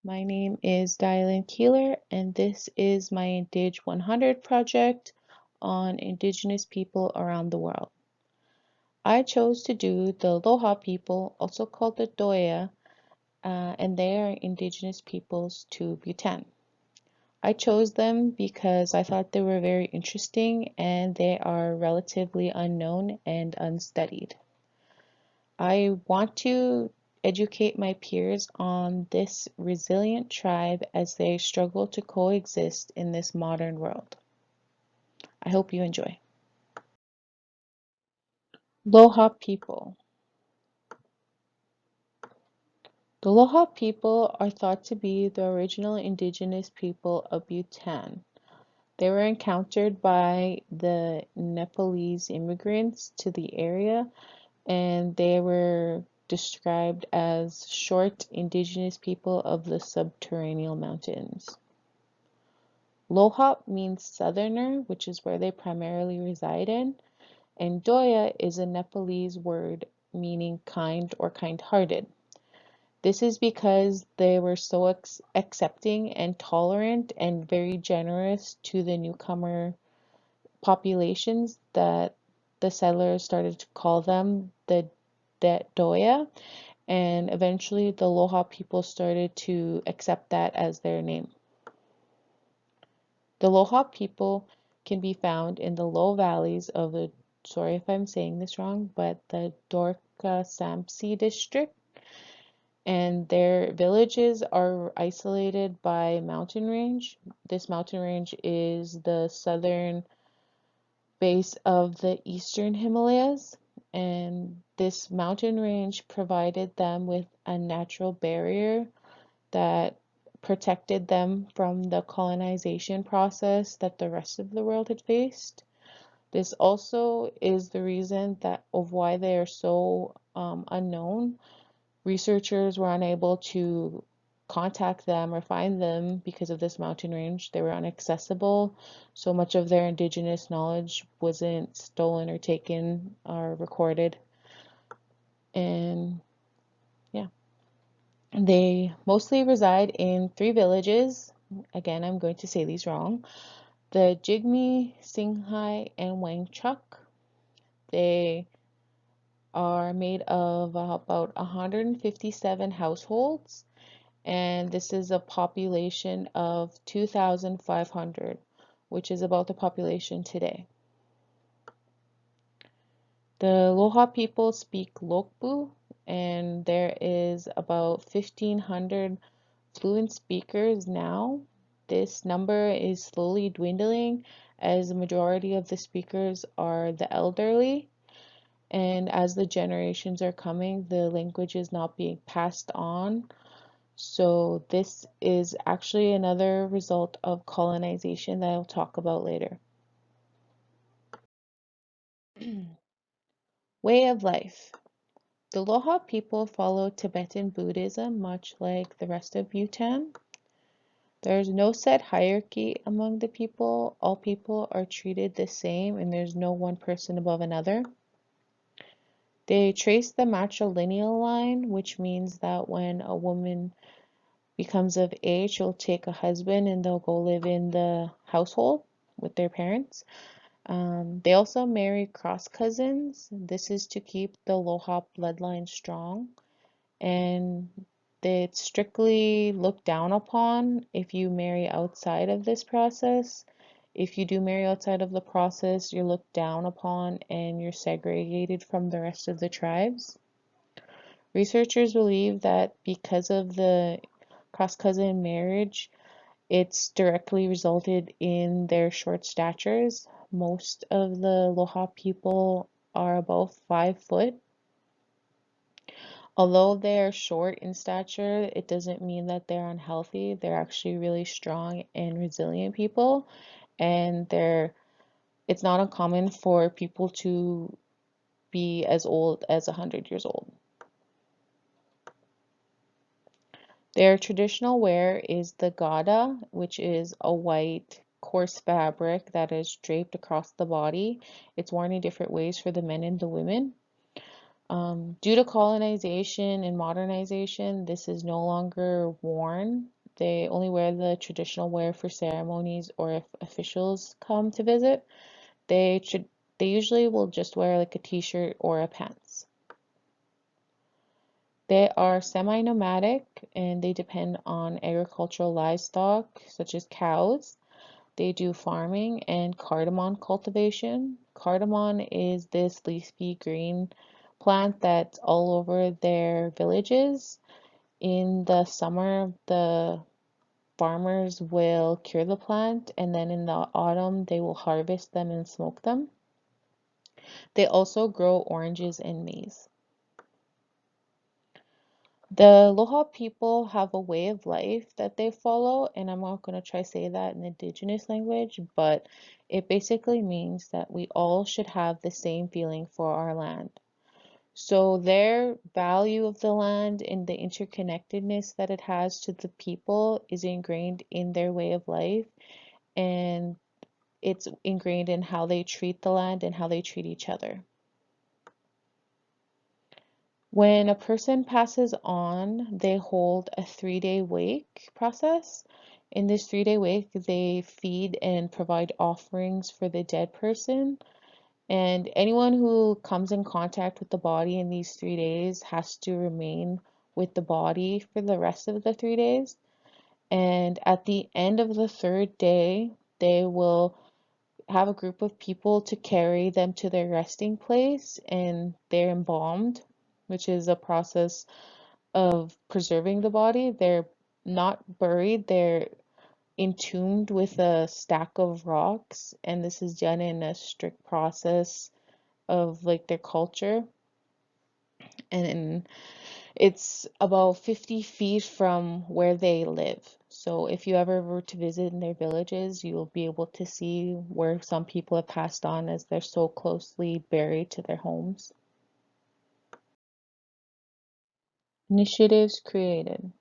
My name is Dylan Keeler, and this is my Indg 100 project on Indigenous people around the world. I chose to do the Lhop people, also called the Doya, and they are Indigenous peoples to Bhutan. I chose them because I thought they were very interesting and they are relatively unknown and unstudied. I want to educate my peers on this resilient tribe as they struggle to coexist in this modern world. I hope you enjoy. Lhop people. The Lhop people are thought to be the original indigenous people of Bhutan. They were encountered by the Nepalese immigrants to the area, and they were described as short indigenous people of the subterranean mountains. Lhop means southerner, which is where they primarily reside in, and Doya is a Nepalese word meaning kind or kind-hearted. This is because they were so accepting and tolerant and very generous to the newcomer populations that the settlers started to call them the Doya, and eventually the Lhop people started to accept that as their name. The Lhop people can be found in the low valleys of the, sorry if I'm saying this wrong, but the Dorka Samsi district, and their villages are isolated by mountain range. This mountain range is the southern base of the eastern Himalayas, and this mountain range provided them with a natural barrier that protected them from the colonization process that the rest of the world had faced. This also is the reason that of why they are so unknown. Researchers were unable to contact them or find them because of this mountain range. They were inaccessible. So much of their indigenous knowledge wasn't stolen or taken or recorded. And yeah. They mostly reside in three villages. Again, I'm going to say these wrong. The Jigme, Singhai, and Wangchuk. They are made of about 157 households, and this is a population of 2,500, which is about the population today. The Lhop people speak Lhokbu, and there is about 1,500 fluent speakers now. This number is slowly dwindling as the majority of the speakers are the elderly, and as the generations are coming, the language is not being passed on. So this is actually another result of colonization that I'll talk about later. Way of life. The Lhop people follow Tibetan Buddhism much like the rest of Bhutan. There's no set hierarchy among the people. All people are treated the same and there's no one person above another. They trace the matrilineal line, which means that when a woman becomes of age, she'll take a husband and they'll go live in the household with their parents. They also marry cross cousins. This is to keep the Lhop bloodline strong, and it's strictly looked down upon if you marry outside of this process. If you do marry outside of the process, you're looked down upon and you're segregated from the rest of the tribes. Researchers believe that because of the cross-cousin marriage, it's directly resulted in their short statures. Most of the Lhop people are about 5 foot. Although they're short in stature, it doesn't mean that they're unhealthy. They're actually really strong and resilient people, and it's not uncommon for people to be as old as 100 years old. Their traditional wear is the gada, which is a white coarse fabric that is draped across the body. It's worn in different ways for the men and the women. Due to colonization and modernization, this is no longer worn. They only wear the traditional wear for ceremonies or if officials come to visit. They should they usually will just wear like a t-shirt or a pants. They are semi-nomadic and they depend on agricultural livestock such as cows. They do farming and cardamom cultivation. Cardamom is this leafy green plant that's all over their villages. In the summer, the farmers will cure the plant, and then in the autumn, they will harvest them and smoke them. They also grow oranges and maize. The Lhop people have a way of life that they follow, and I'm not going to try to say that in indigenous language, but it basically means that we all should have the same feeling for our land. So their value of the land and the interconnectedness that it has to the people is ingrained in their way of life, and it's ingrained in how they treat the land and how they treat each other. When a person passes on, they hold a 3-day wake process. In this 3-day wake, they feed and provide offerings for the dead person. And anyone who comes in contact with the body in these 3 days has to remain with the body for the rest of the 3 days. And at the end of the third day, they will have a group of people to carry them to their resting place and they're embalmed, which is a process of preserving the body. They're not buried, they're entombed with a stack of rocks, and this is done in a strict process of like their culture. And it's about 50 feet from where they live. So if you ever were to visit in their villages, you'll be able to see where some people have passed on as they're so closely buried to their homes. Initiatives created.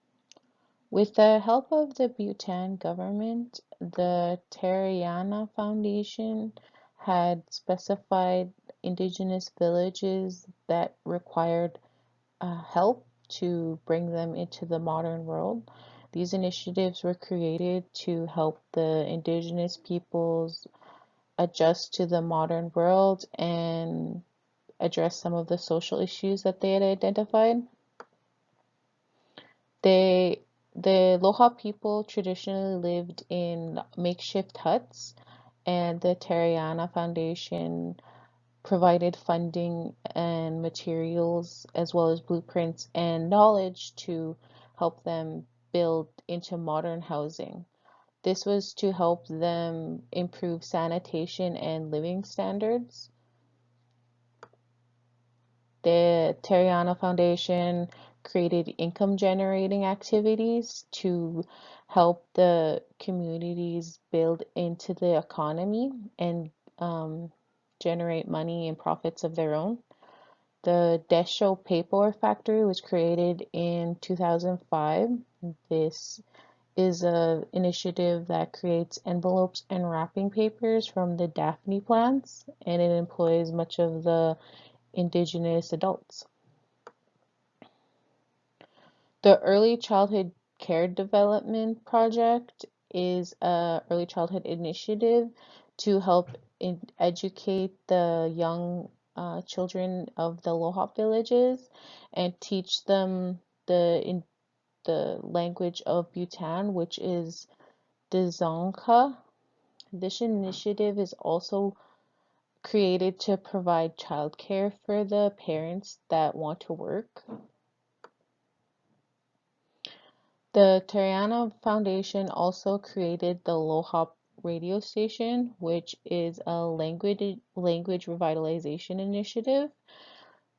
With the help of the Bhutan government, the Terayana Foundation had specified indigenous villages that required help to bring them into the modern world. These initiatives were created to help the indigenous peoples adjust to the modern world and address some of the social issues that they had identified. They, the Lhop people traditionally lived in makeshift huts, and the Terayana Foundation provided funding and materials as well as blueprints and knowledge to help them build into modern housing. This was to help them improve sanitation and living standards. The Terryana Foundation created income generating activities to help the communities build into the economy and um, generate money and profits of their own. The Desho Paper Factory was created in 2005. This is a initiative that creates envelopes and wrapping papers from the Daphne plants, and it employs much of the indigenous adults. The Early Childhood Care Development Project is a early childhood initiative to help educate the young children of the Lhop villages and teach them the language of Bhutan, which is Dzongkha. This initiative is also created to provide childcare for the parents that want to work. The Terrana Foundation also created the Lhop radio station, which is a language revitalization initiative.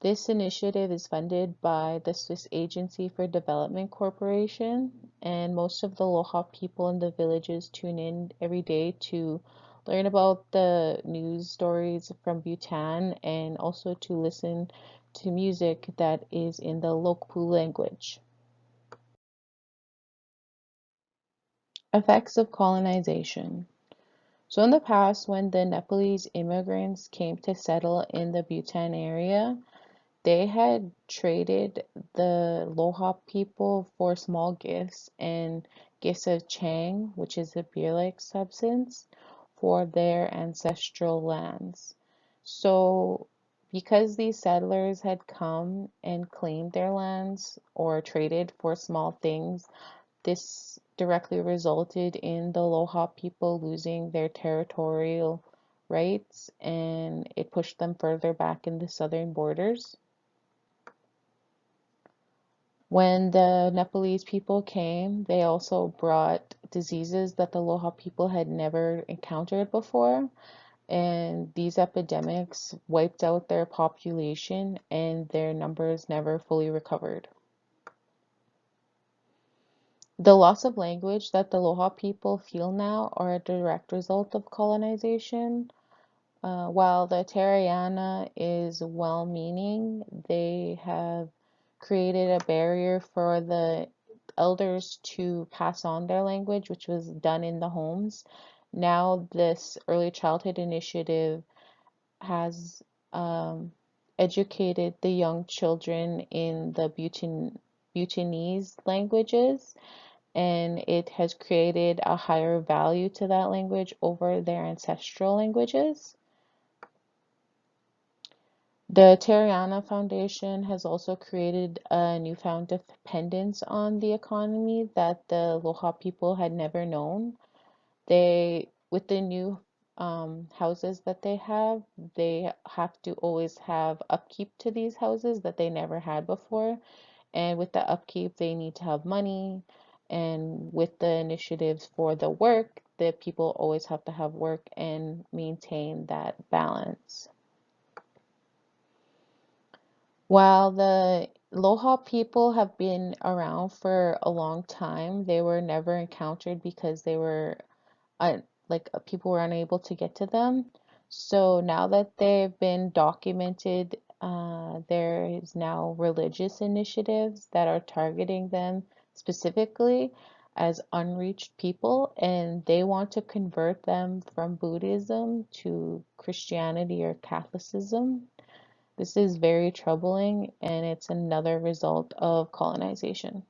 This initiative is funded by the Swiss Agency for Development Corporation, and most of the Lhop people in the villages tune in every day to learn about the news stories from Bhutan and also to listen to music that is in the Lokpu language. Effects of colonization. So in the past, when the Nepalese immigrants came to settle in the Bhutan area, they had traded the Lhop people for small gifts and gifts of Chang, which is a beer-like substance, for their ancestral lands. So, because these settlers had come and claimed their lands or traded for small things, this directly resulted in the Lhop people losing their territorial rights, and it pushed them further back in the southern borders. When the Nepalese people came, they also brought diseases that the Lhop people had never encountered before, and these epidemics wiped out their population and their numbers never fully recovered. The loss of language that the Lhop people feel now are a direct result of colonization. While the Terayana is well-meaning, they have created a barrier for the elders to pass on their language, which was done in the homes. Now, this early childhood initiative has educated the young children in the Bhutanese languages, and it has created a higher value to that language over their ancestral languages. The Terayana Foundation has also created a newfound dependence on the economy that the Lhop people had never known. With the new houses that they have to always have upkeep to these houses that they never had before. And with the upkeep, they need to have money. And with the initiatives for the work, the people always have to have work and maintain that balance. While the Lhop people have been around for a long time, they were never encountered because they were people were unable to get to them. So now that they've been documented, there is now religious initiatives that are targeting them specifically as unreached people, and they want to convert them from Buddhism to Christianity or Catholicism. This is very troubling, and it's another result of colonization.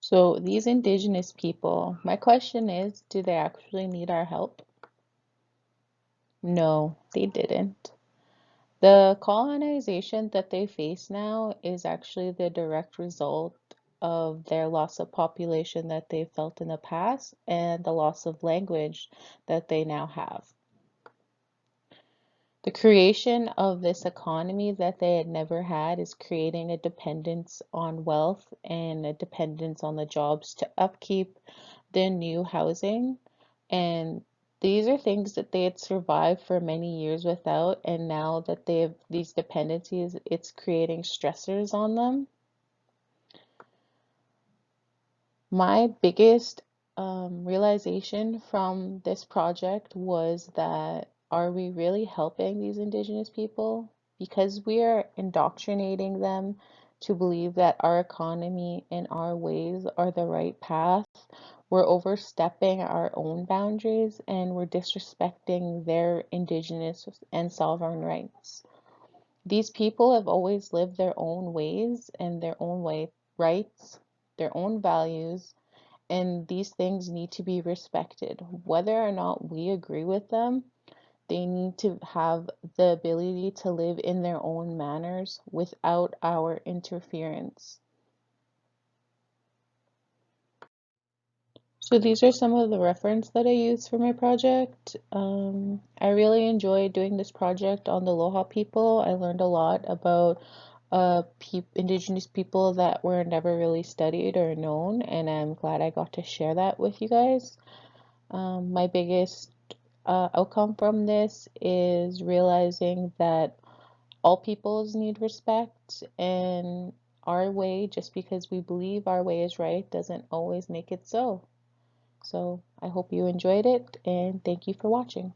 So these indigenous people, my question is, do they actually need our help? No, they didn't. The colonization that they face now is actually the direct result of their loss of population that they felt in the past and the loss of language that they now have. The creation of this economy that they had never had is creating a dependence on wealth and a dependence on the jobs to upkeep the new housing. And these are things that they had survived for many years without, and now that they have these dependencies, it's creating stressors on them. My biggest realization from this project was that, are we really helping these indigenous people? Because we are indoctrinating them to believe that our economy and our ways are the right path. We're overstepping our own boundaries and we're disrespecting their indigenous and sovereign rights. These people have always lived their own ways and their own rights, their own values, and these things need to be respected. Whether or not we agree with them, they need to have the ability to live in their own manners without our interference. So these are some of the reference that I used for my project. I really enjoyed doing this project on the Lhop people. I learned a lot about indigenous people that were never really studied or known, and I'm glad I got to share that with you guys. My biggest outcome from this is realizing that all peoples need respect, and our way, just because we believe our way is right, doesn't always make it so. So I hope you enjoyed it, and thank you for watching.